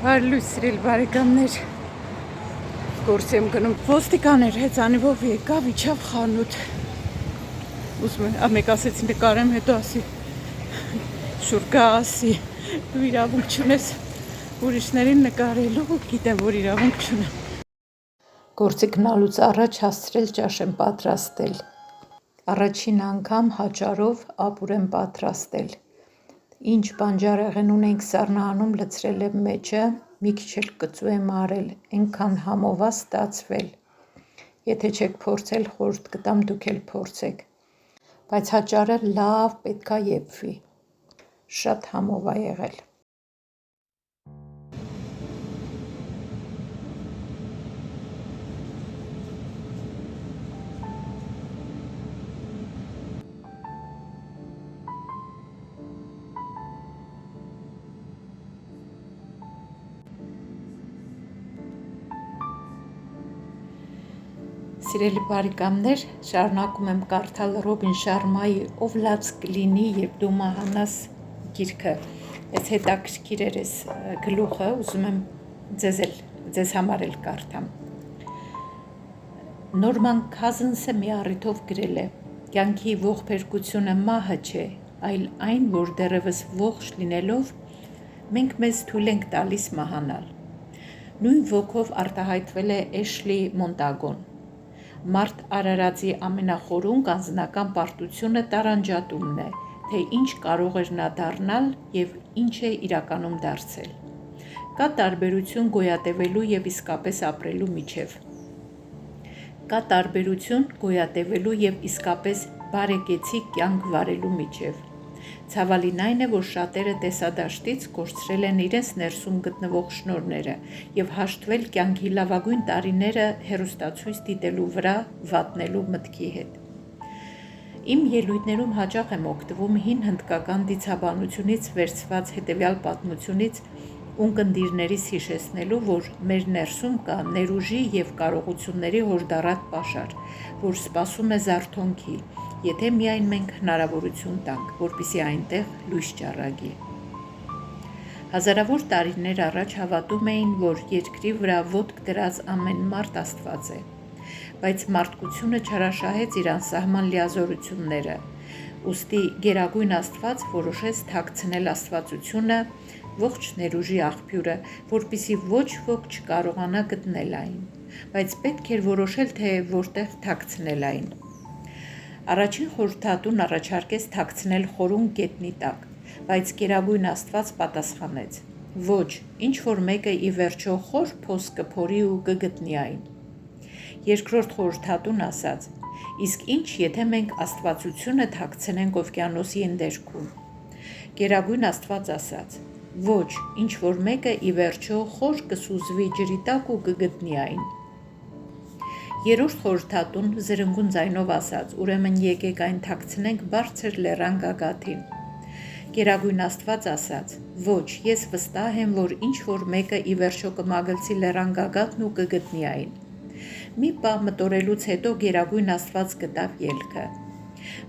Լույս սիրել բարեկամներ, գործ եմ գնում, ոստիկաներ հեծանիվով եկավ, իջավ խանութ, ուզում եմ, մեկ ասեց նկարեմ, հետո ասի, շուր գա ասի, դու իրավունք չունես ուրիշներին նկարելու, գիտեմ, որ իրավունք չունեմ։ Գործի գնալուց առաջ հասցրել ճաշ եմ պատրաստել, առաջին անգամ հաճարով ապուր եմ պատրաստել, ինչ բանջարեղեն ունենք սառնահանում լցրել եմ մեջը, մի քիչ էլ կծու եմ արել, այնքան համով ա ստացվել, եթե չեք փորձել խորհուրդ կտամ դուք էլ փորձեք, բայց հաճարը լավ պետք ա եփվի, շատ համով ա եղել։ Սիրելի բարեկամներ, շարունակում եմ կարդալ Ռոբին Շարմայի «Ով լաց կլինի, երբ դու մահանաս» գիրքը, ես հետաքրքիր էր այս գլուխը, ուզում եմ ձեզ համար էլ կարդամ։ Նորման Քազնսը մի առիթով գրել է. «Կյանքի ողբերգությունը մահը չէ, այլ այն, որ դեռևս ողջ լինելով մենք մեզ թույլ ենք տալիս մահանալ»։ Նույն ոգով արտահայտվել է Էշլի Մոնտագոն։ Մարտ արարածի ամենախորունկ անձնական պարտությունը տարանջատումն է, թե ինչ կարող էր նա դառնալ և ինչ է իրականում դարձել։ Կա տարբերություն գոյատևելու և իսկապես ապրելու միջև։ Կա տարբերություն գոյատևելու և իսկապես բարեկեցիկ կյանք վարելու միջև։ Ցավալին այն է, որ շատերը տեսադաշտից կորցրել են իրենց ներսում գտնվող շնորհները և հաշտվել կյանքի լավագույն տարիները հեռուստացույց դիտելու վրա վատնելու մտքի հետ։ Իմ ելույթներում հաճախ եմ օգտվում հին հնդկական դիցաբանությունից վերցված հետևյալ պատմությունից ունկնդիրներիս հիշեցնելու, որ մեր ներսում կա ներուժի և կարողությունների հորդառատ պաշար, որ սպասում է զարթոնքի, եթե միայն մենք հնարավորություն տանք, որպեսզի այնտեղ լույս ճառագի։ Հազարավոր տարիներ առաջ հավատում էին, որ երկրի վրա ոտք դրած ամեն մարդ Աստված է, բայց մարդկությունը չարաշահեց իր անսահման լիազորությունները, ուստի Գերագույն Աստված որոշեց թաքցնել աստվածությունը, ողջ ներուժի աղբյուրը, որպեսզի ոչ ոք չկարողանա գտնել այն, բայց պետք էր որոշել, թե որտեղ թաքցնել այն։ Առաջին խորհրդատուն առաջարկեց թաքցնել խորուն գետնի տակ, բայց Գերագույն Աստված պատասխանեց. ոչ, ինչ-որ մեկը ի վերջո խոր փոս կփորի ու կգտնի այն։ Երկրորդ խորհրդատուն ասաց. իսկ ինչ, եթե մենք աստվածությունը թաքցնենք օվկիանոսի ընդերքում։ Գերագույն Աստված ասաց. ոչ, ինչ-որ մեկը ի վերջո խոր կսուզվի ջրի տակ ու կգտնի այն։ Երրորդ խորհրդատուն զրնգուն ձայնով ասաց. ուրեմն եկեք այն թաքցնենք բարձր լեռան գագաթին։ Գերագույն Աստված ասաց. ոչ, ես վստահ եմ, որ ինչ-որ մեկը ի վերջո կմագլցի լեռան գագաթն ու կգտնի այն։ Մի պահ մտորելուց հետո Գերագույն Աստված գտավ ելքը։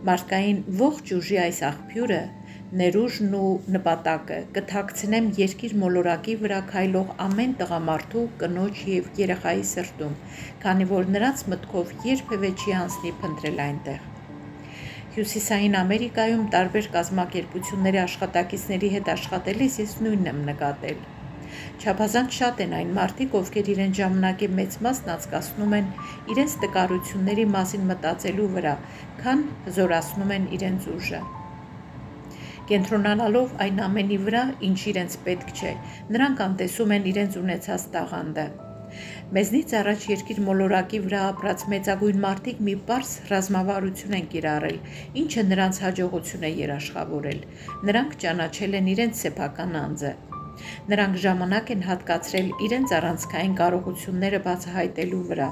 Մարդկային ողջ ուժի այս աղբյուրը, ներուժն ու նպատակը կթաքցնեմ երկիր մոլորակի վրա քայլող ամեն տղամարդու, կնոջ և երեխայի սրտում, քանի որ նրանց մտքով երբևէ չի անցնի փնտրել այնտեղ։ Հյուսիսային Ամերիկայում տարբեր կազմակերպությունների աշխատակիցների հետ աշխատելիս ես նույնն եմ նկատել։ Չափազանց շատ են այն մարդիկ, ովքեր իրենց ժամանակի մեծ մասն անցկացնում են իրենց տկարությունների մասին մտածելու վրա, քան հզորացնում են իրենց ուժը։ Կենտրոնանալով այն ամենի վրա, ինչ իրենց պետք չէ, նրանք անտեսում են իրենց ունեցած տաղանդը։ Մեզնից առաջ երկիր մոլորակի վրա ապրած մեծագույն մարդիկ մի պարզ ռազմավարություն են կիրառել, ինչը նրանց հաջողություն է երաշխավորել։ Նրանք ճանաչել են իրենց սեփական անձը։ Նրանք ժամանակ են հատկացրել իրենց առանցքային կարողությունները բացահայտելու վրա,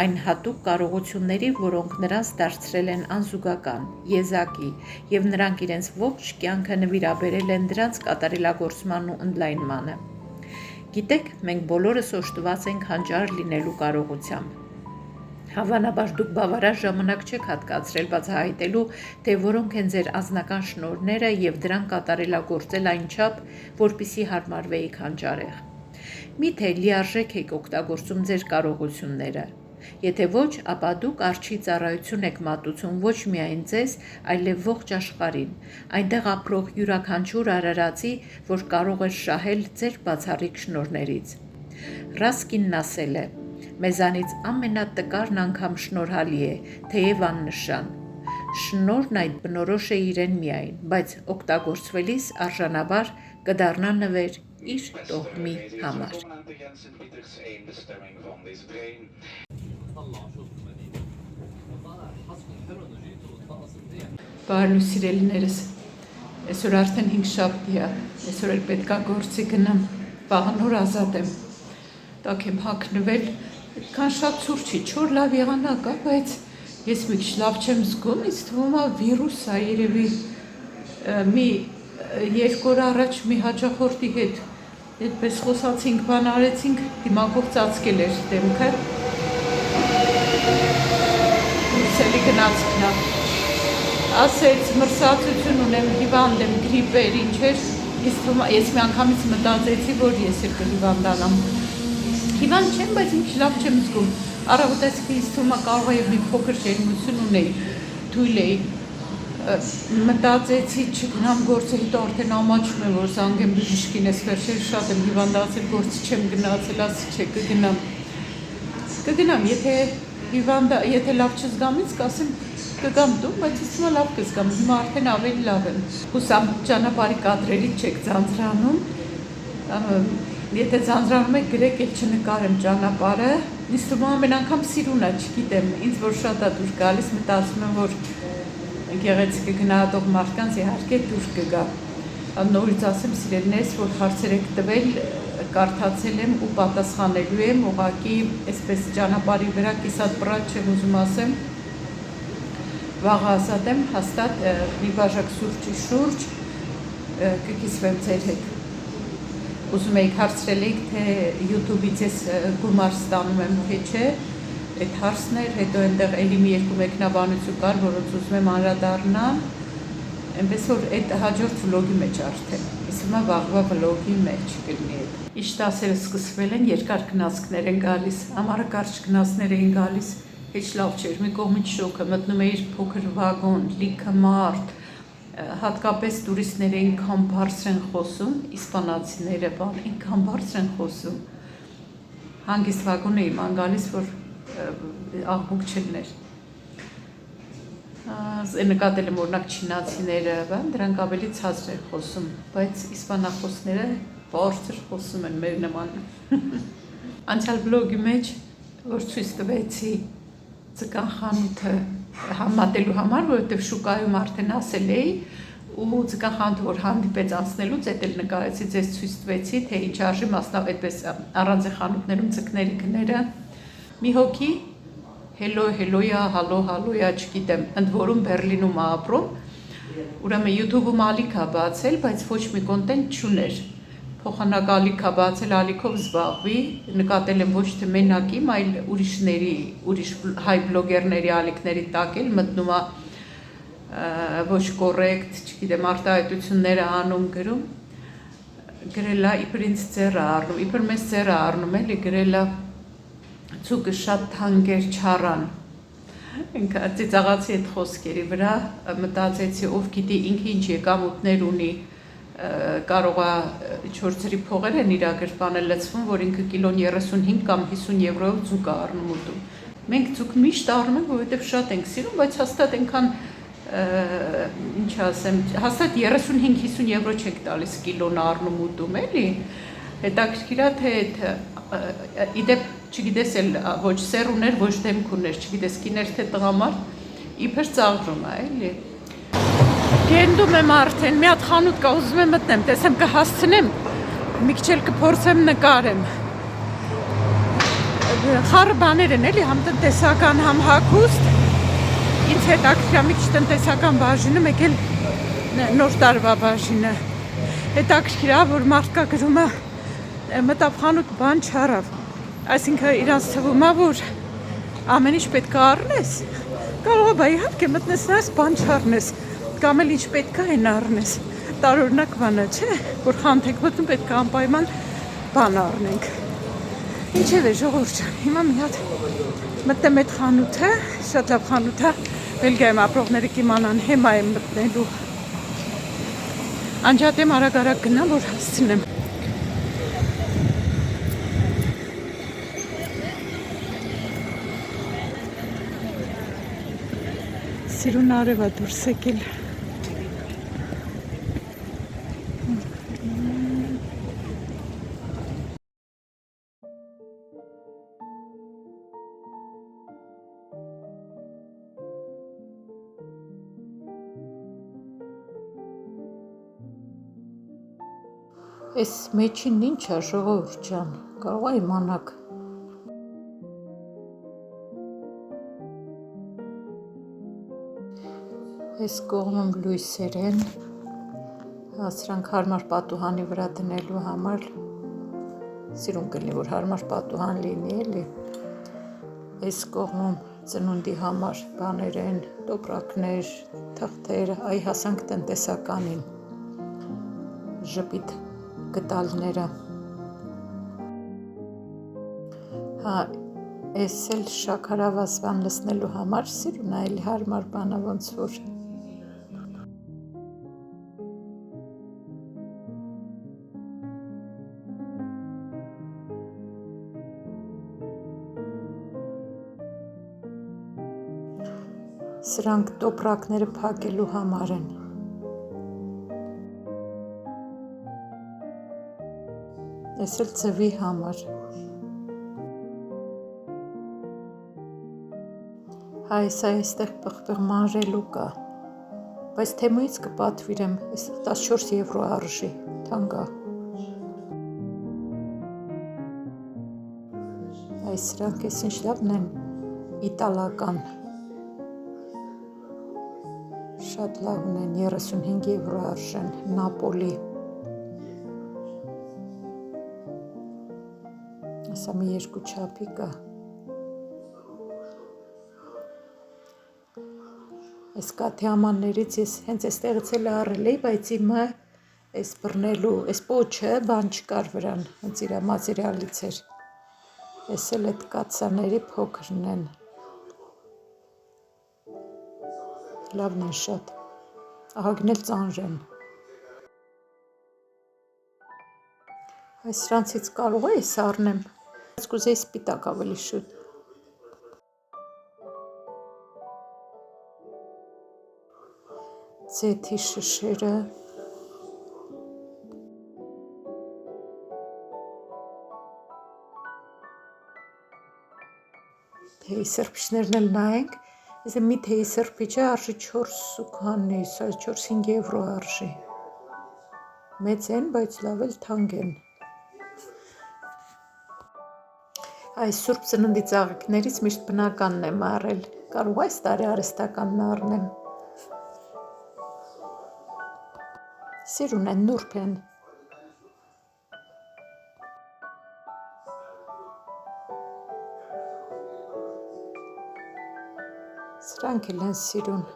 այն հատուկ կարողությունների, որոնք նրանց դարձրել են անզուգական, եզակի, և նրանք իրենց ողջ կյանքը նվիրաբերել են դրանց կատարելագործման ու ընդլայնմանը։ Գիտեք, մենք բոլորս օժտված ենք հանճար լինելու կարողությամբ։ Հավանաբար դուք բավարար ժամանակ չեք հատկացրել բացահայտելու, թե որոնք են ձեր անձնական շնորհները և դրանք կատարելագործել այնչափ, որպեսզի հարմարվեիք հանճարեղ։ Միթե լիարժեք եք օգտագործում ձեր կարողությունները։ Եթե ոչ, ապա դուք արջի ծառայություն եք մատուցում ոչ միայն ձեզ, այլև ողջ աշխարհին, այնտեղ ապրող յուրաքանչյուր արարածի, որ կարող է շահել ձեր բացառիկ շնորհներից։ Ռասկինն ասել է. «Մեզանից ամենատկարն անգամ շնորհալի է, թեև աննշան։ Շնորհն այդ բնորոշ է իրեն միայն, բայց օգտագործվելիս արժանաբար կդառնա նվեր իր տոհմի համար»։ Բարև սիրելիներս, այսօր արդեն 5 շաբթի է, այսօր էլ պետք է գործի գնամ, վաղը նոր ազատ եմ, տակ եմ հագնվել, այդքան շատ ցուրտ չի, չոր լավ եղանակ է, բայց ես մի քիչ լավ չեմ զգում, ինձ թվում է վիրուս է երևի, մի 2 օր առաջ մի հաճախորդի հետ այդպես խոսացինք, բան արեցինք, դիմակով ծածկել էր դեմքը, ուսելի գնացքն է, ասեց մրսածություն ունեմ, հիվանդ եմ, գրիպ էր, ինչ էր, ես մի անգամից մտածեցի, որ ես էլ կհիվանդանամ, հիվանդ չեմ, բայց ինչ լավ չեմ զգում, առավոտեցի ինձ թվում է կարող է մի փոքր ջերմություն ունեի, թույլ էի, մտածեցի չգնամ գործը, հետո արդեն ամաչում եմ, որ զանգեմ բժշկին, ես վերջեր շատ եմ հիվանդացել, գործի չեմ գնացել, ասի չէ, կգնամ, եթե լավ չզգամ, ինձ կասեմ, կգամ դու, բայց ես հիմա լավ կզգամ, հիմա արդեն ավելի լավ եմ, հուսամ ճանապարհի կադրերից չեք ձանձրանում, եթե ձանձրանում եք գրեք, էլ չնկարեմ ճանապարհը, ինձ թվում է ամեն անգամ սիրուն է, չգիտեմ, ինձ որ շատ է դուր գալիս, մտածում եմ, որ գեղեցիկ գնահատող մարդկանց իհարկե դուր կգա, նորից ասեմ սիրելիներս, որ հարցեր եք տվել, կարդացել եմ ու պատասխանելու եմ, ուղղակի այսպես ճանապարհի վրա կիսատ պռատ չեմ ուզում ասեմ, վաղը ազատ եմ, հաստատ մի բաժակ սուրճի շուրջ կկիսվեմ ձեր հետ։ Ուզում եք հարցրել եք, թե YouTube-ից ես գումար ստանում եմ, թե չէ, այդ հարցն էր, հետո այնտեղ էլի մի 2 մեկնաբանություն կար, որոնց ուզում եմ անդրադառնամ, այնպես որ այդ հաջորդ վլոգի մեջ արդեն, ես հիմա վաղվա վլոգի մեջ կլինի այդ։ Իշտ ասերը սկսվել են, երկար գնացքներ են գալիս, ամառը կարճ գնացքներ էին գալիս, հեչ լավ չէր, մի կողմից շոկը, մտնում էիր փոքր վագոն, լիքը մարդ, հատկապես տուրիստները ինքան բարձր են խոսում, իսպանացիները ինքան բարձր են խոսում, հանգիստ վագոն էի ման գալիս, որ աղմուկ չլներ, նկատել եմ օրինակ չինացիները, դրանք ավելի ցածր են խոսում, բայց իսպանախոսները բարձր խոսում են մեր նման, անցյալ վլոգի մեջ, որ ցույց տվեցի ձկան խանութը համատելու համար, որովհետև շուկայում արդեն ասել էի ու ձկան խանութը, որ հանդիպեց անցնելուց, էդ էլ նկարեցի, ձեզ ցույց տվեցի, թե ինչ արժի մասնավորապես առանձին խանութներում ձկների գները, մի հոգի հելոյա, հալոյա, չգիտեմ, ընդ որում Բերլինում ապրում, ուրեմն YouTube-ում ալիք է բացել, բայց ոչ մի կոնտենտ չուներ, փոխանակ ալիք է բացել, ալիքով զբաղվի, նկատել եմ ոչ թե մենակ իմ, այլ ուրիշ հայ բլոգերների ալիքների տակ էլ մտնում է ոչ կոռեկտ, չգիտեմ, արտահայտությունները անում գրում, գրել է իբր ինձ ձեռը առնում, իբր մեզ ձեռը առնում էլի գրել է ցուկը շատ թանկեր չառան, ինքը ծիծաղացի այդ խոսքերի վրա, մտածեցի ով գիտի ինքը ինչ եկամուտներ ունի, կարող է 4 ծրի փողեր են իր գրպանը լցվում, որ ինքը կիլոն 35 կամ 50 եվրոյով ձուկ է առնում ուտում։ Մենք ձուկ միշտ առնում ենք, որովհետև շատ ենք սիրում, բայց հաստատ այնքան ինչ ասեմ, հաստատ 35-50 եվրո չեք տալիս կիլոն առնում ուտում, էլի։ Հետաքրքիր է, թե իդեպ չգիտես էլ ոչ սեր ուներ, ոչ դեմք ուներ, չգիտես կիներ թե տղամարդ, իբր ծաղրում է, էլի։ Գենդում եմ արդեն, մի հատ խանութ կա, ուզում եմ մտնեմ, տեսեմ կհասցնեմ, մի քիչ էլ կփորձեմ նկարեմ։ Խառը բաներ են, էլի, համ տնտեսական, համ հագուստ, ինձ հետաքրքիր մի քիչ տնտեսական բաժինը, մեկ էլ նոր տարվա բաժինը։ Հետաքրքիր է, որ մարդկա գրում է մտավ խանութ բան չարավ, այսինքն իրանց թվում է, որ ամեն ինչ պետք է առնես, կարող է բա իհարկե մտնես նայես բան չառնես, կամ էլ ինչ պետք է այն առնես, տարօրինակ բան է, չէ, որ խանութ եք մտնում պետք է անպայման բան առնենք։ Ինչևէ ժողովուրդ ջան, հիմա մի հատ մտնեմ այդ խանութը, շատ լավ խանութ է, Բելգիայում ապրողները կիմանան, հիմա եմ մտնելու։ Անջատեմ արագ գնամ, որ հասցնեմ։ Սիրուն արևա դուրս եկել։ Այս մեջին ինչ է ժողովուրդ ջան, կարող է իմանաք։ Այս կողմում լույսեր են, սրանք հարմար պատուհանի վրա դնելու համար, սիրուն կլինի, որ հարմար պատուհան լինի էլի։ Այս կողմում ծնունդի համար բաներ են, տոպրակներ, թղթեր, այ հասանք տնտեսականին, ժպիտ գտալները։ Հա, այս էլ շաքարավազվան լսնելու համար սիրուն է, էլի հարմար բանա ոնց որ։ Սրանք տոպրակները փակելու համար են։ Այս էլ ձվի համար։ Հայ, սա այստեղ պղպեղ մանրելու կա, բայց թեմույից կպատվիրեմ, 14 եվրո արժի, թանկա։ Այս սրանք ես ինչ լավն են, իտալական։ Շատ լավն են, 35 եվրո արժեն, Նապոլի։ Սա մի երկու չափի կա։ Այս կաթիամաններից ես հենց այստեղից էլ առել էի, բայց իմը այս բռնելու, այս պոչը բան չկար վրան, հենց իր մատերիալից էր։ Այս էլ այդ կաթսաների փոքրն են։ Լավն են շատ, ահագին էլ ծանր են։ Այս սրանցից կարող է ես առնեմ, բայց կուզեի սպիտակ ավելի շուտ։ Ձեթի շշերը։ Թեյի սրբիչներն էլ նայենք, ես մի թեյի սրբիչը արժի 4,5, 4-5 եվրո արժի։ Մեծ են, բայց լավ էլ թանկ են։ Այս սուրբ ծննդի ծաղիկներից միշտ բնականն եմ առել, կարող այս տարի արհեստականն առնեմ։ Սիրուն են, նուրբ են։ Սրանք էլ են սիրուն։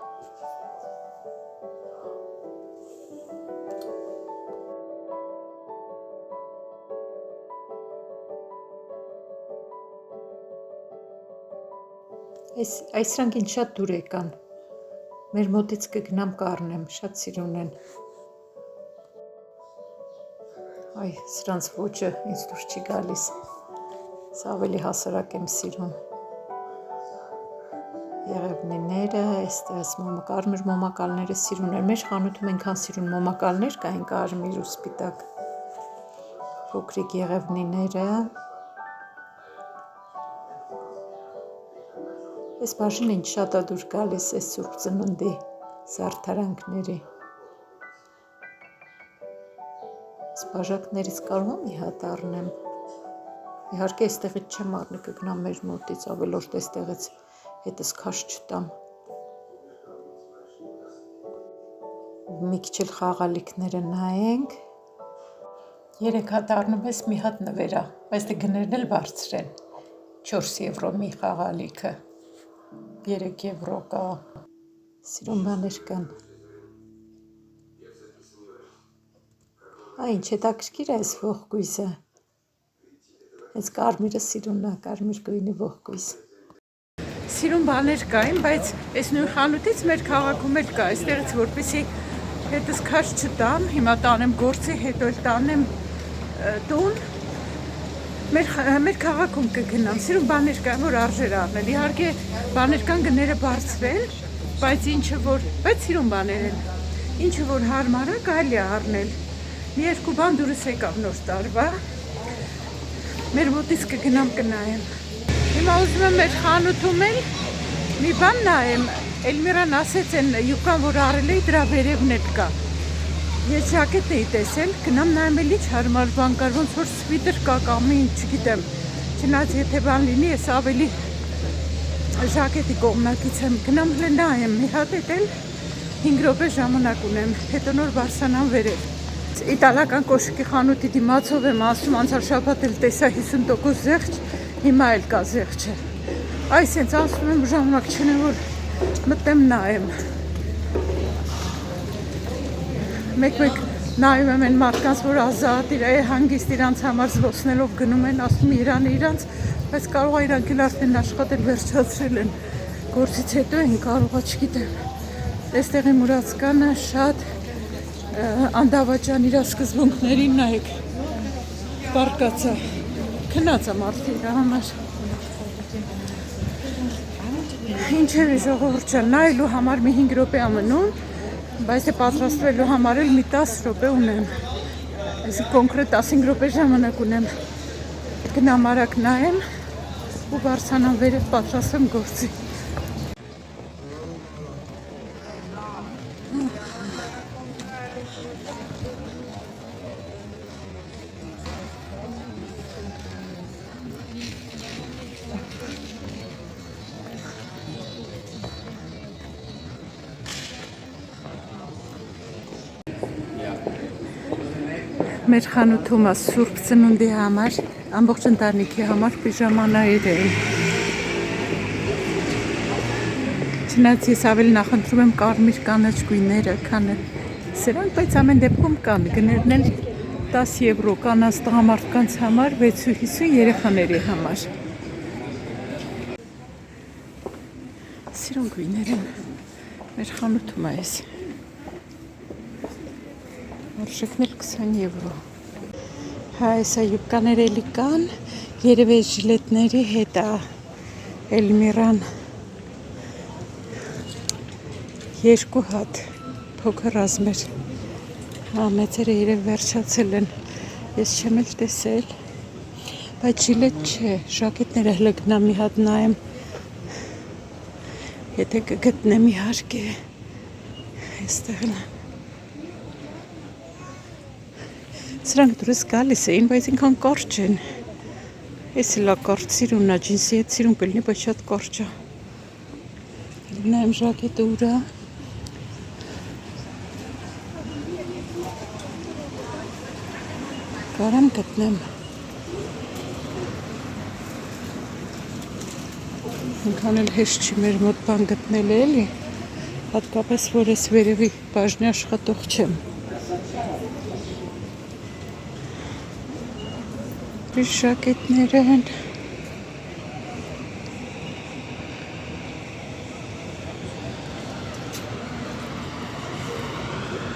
Այս սրանք ինձ շատ դուր եկան։ Մեր մոտից կգնամ կառնեմ, շատ սիրուն են։ Այ, սրանց ոճը ինձ դուր չի գալիս։ Սա ավելի հասարակ եմ սիրում։ Եղևնիները, այստեղ կարմիր մոմակալները սիրուն են։ Մեր խանութում այնքան սիրուն մոմակալներ կային, կարմիր ու սպիտակ։ Փոքրիկ եղևնիները։ Այս բաժինը ինձ շատ է դուր գալիս այս սուրբ ծննդի զարդարանքների։ Այս բաժակներից կարող եմ մի հատ առնեմ։ Իհարկե այստեղից չեմ առնի, կգնամ մեր մոտից, ավելորդ այստեղից հետս քաշ չտամ։ Մի քիչ էլ խաղալիքները նայենք։ 3 հատ առնում ես, մի հատ նվերա, բայց դե գներն էլ բարձր են։ 4 եվրո մի խաղալիքը, 3 եվրո կա, սիրուն բաներ կան։ Ինչ հետաքրքիր է այս ողկույզը, Այս կարմիրը սիրունն է, կարմիր գույնի ողկույզ։ Սիրուն բաներ կային, բայց այս նույն խանութից մեր քաղաքում էլ կա, այստեղից որպեսի հետս քաշ չտամ, հիմա տանեմ գործի, հետո էլ տանեմ տուն, մեր քաղաքում կգնամ, սիրուն բաներ կան, որ արժեր առնել, իհարկե բաներ կան գները բարձվել, բայց սիրուն բաներ են, ինչը որ հարմար է, կարելի է առնել, մի երկու բան դուրս եկավ նոր տարվա, մեր մոտից կգնամ կնայեմ, հիմա ուզում եմ մեր խանութում էլ մի բան նայեմ, Էլմիրան ասեց են յուկան, որ առել էի, դրա վերևն էլ կա, ես ժակետ էի տեսել, գնամ նայեմ էլ ինչ հարմար բան կար, ոնց որ սվիտեր կա կամ ինչ, չգիտեմ, չնայած եթե բան լինի, ես ավելի ժակետի կողմնակից եմ, գնամ նայեմ, մի հատ էլ 5 րոպե ժամանակ ունեմ, հետո նոր բարձրանամ վերև։ Իտալական կոշիկի խանութի դիմացով եմ ասում, անցյալ շաբաթ էլ տեսա 50% զեղչ, հիմա էլ կա զեղչը։ Այս հենց ասում եմ ժամանակ չունեմ, որ մտեմ նայեմ։ Մեկ-մեկ նայում եմ այն մարդկանց, որ ազատ հանգիստ իրանց համար զբոսնելով գնում են, ասում Իրանը իրանց, բայց կարող է իրանք էլ արդեն աշխատել վերջացրել են, գործից հետո են կարողա չգիտեմ։ Այստեղի մուրացկանը շատ անդավաճան իր սկզբունքներին նայեք, պարկացա, քնացա մարդի իր համար։ Ինչևէ ժողովուրդ ջան, նայելու համար մի 5 րոպե ամնում, բայց պատրաստվելու համար էլ մի 10 րոպե ունեմ, այսի կոնկրետ 15 րոպե ժամանակ ունեմ, գնամ արագ նայեմ ու բարձրանամ վերև պատրաստվեմ գործի։ Մեր խանութում Սուրբ Ծնունդի համար, ամբողջ ընտանիքի համար պիժամաներ էին։ Չնայած ես ավելի նախընտրում եմ կարմիր կանաչ գույները, քան սրանք, բայց ամեն դեպքում կան, գներն էլ 10 եվրո, կանանց տղամարդկանց համար, 650 երեխաների համար։ Սիրուն գույներ են, մեր խանութում է ես։ Արժեքն էլ 20 եվրո։ Հա, այսա յուբկաներ էլի կան, երևի ժիլետների հետ է Էլմիրան 2 հատ փոքր ռազմեր։ Հա, մեծերը երևի վերջացել են, ես չեմ էլ տեսել, բայց ժիլետ չէ, ժակետները հլը գնամ մի հատ նայեմ, եթե կգտնեմ իհարկե, այստեղ են։ Սրանք դուրս գալիս էին, բայց ինքան կարճ են։ Ես լա կարճ սիրունն է, ջինսի հետ սիրուն կլինի, բայց շատ կարճ է։ Նայեմ ժակետը ուր է։ Կարամ գտնեմ։ Ինքան էլ հեշտ չի մեր մոտ բան գտնել էլի, հատկապես որ ես վերևի բաժնի աշխատող չեմ։ Ժակետներ են։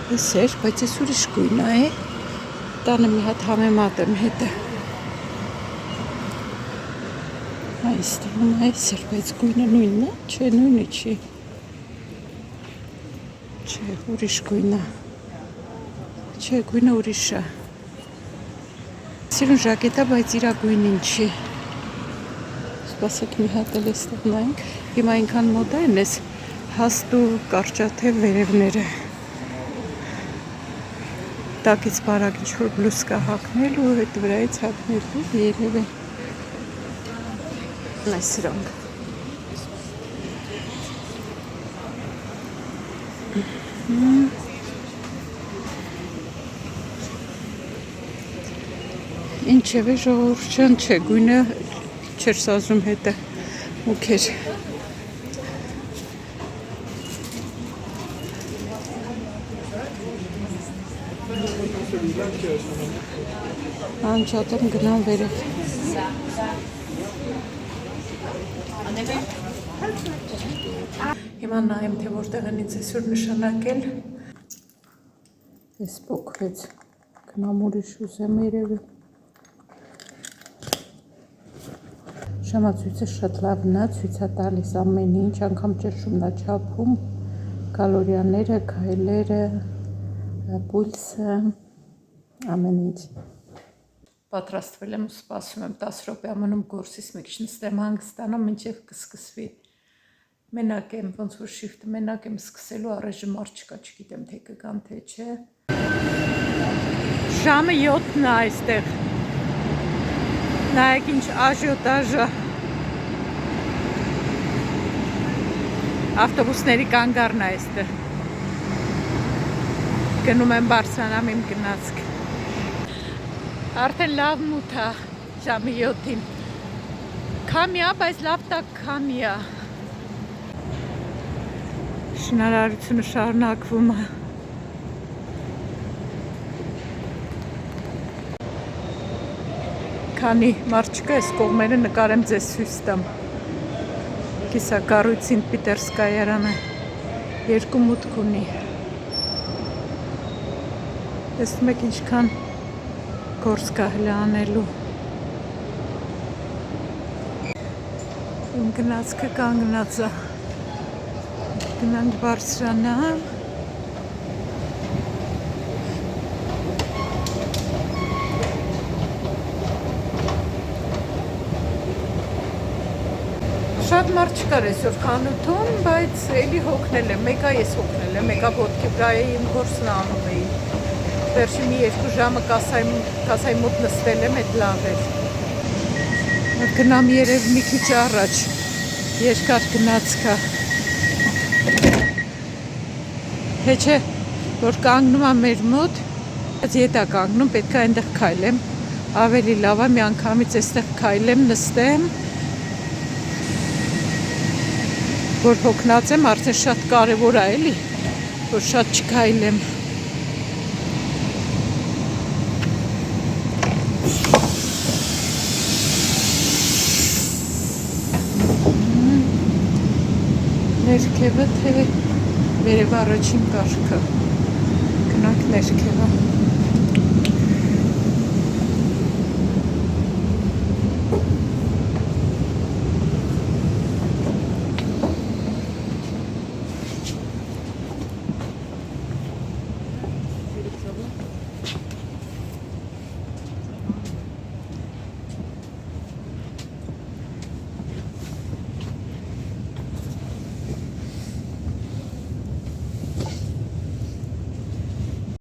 Ես էր, բայց ես ուրիշ գույն է, տանը մի հատ համեմատեմ հետը։ Այստեղն այս էր, բայց գույնը նույնն է, չէ, նույնը չի։ Չէ, ուրիշ գույն է։ Չէ, գույնը ուրիշ է։ Սիրուն ժակետա, բայց իրա գույնին չի։ Սպասեք մի հատ էլ էստեղ նայենք։ Հիմա այնքան մոդա են ես հաստ ու կարճաթև վերևները։ Տակից բարակ ինչ-որ բլուսկա հագնել ու հետ վրայից հագնելու երևի։ Այս սրանք։ Ինչևէ ժողովուրդ ջան, չէ, գույնը չէր սազում հետը մուք էր։ Անջատեմ գնամ վերև։ Հիմա նայեմ, թե որտեղ են ինձ այսօր նշանակել։ Ես փոքրեց գնամ ուրիշ ուզեմ երևի։ Ժամացույցը շատ լավն է, ցույց է տալիս ամեն ինչ, անգամ ճնշումն է չափում, կալորիաները, քայլերը, պուլսը, ամեն ինչ։ Պատրաստվել եմ ու սպասում եմ 10 րոպե ամնում գործից մի քիչ նստեմ հանգստանամ, մինչև կսկսվի։ Մենակ եմ, ոնց որ շիֆտը մենակ եմ սկսելու, առայժմ մարդ չկա, չգիտեմ թե կգան թե չէ։ Ժամը 7-ն է այստեղ։ Նայեք ինչ աժիոտաժը։ Ավտոբուսների կանգառն է այստեղ։ Գնում եմ բարձրանամ իմ գնացք։ Արդեն լավ մութ է ժամը 7-ին։ Քամի է, բայց լավ տաք քամի է։ Շինարարությունը շարունակվում է։ Քանի մարդ չկա, այս կողմերը նկարեմ ձեզ ցույց տամ։ Կիսակառույց Սինտ Պիտերսկայարանը 2 մուտք ունի։ Տեսնում եք ինչքան գործ կա հլը անելու։ Իմ գնացքը կանգնած է։ Գնանք բարձրանամ։ Շատ մարդ չկար այսօր խանութում, բայց էլի հոգնել եմ, մեկա ես հոգնել եմ, մեկա ոտքի վրա իմ գործն անում էի։ Վերջի մի 2 ժամը կասայի մոտ նստել եմ, այդ լավ էր։ Գնամ երև մի քիչ առաջ, երկար գնացք է։ Թե չէ, որ կանգնում է մեր մոտ, ետ է կանգնում, պետք է այնտեղ քայլեմ, ավելի լավ է մի անգամից այստեղ քայլեմ, նստեմ, որ հոգնած եմ, արդեն շատ կարևոր է էլի, որ շատ չքայլեմ։ Ներքևը թե վերև առաջին կարգը, գնանք ներքևը։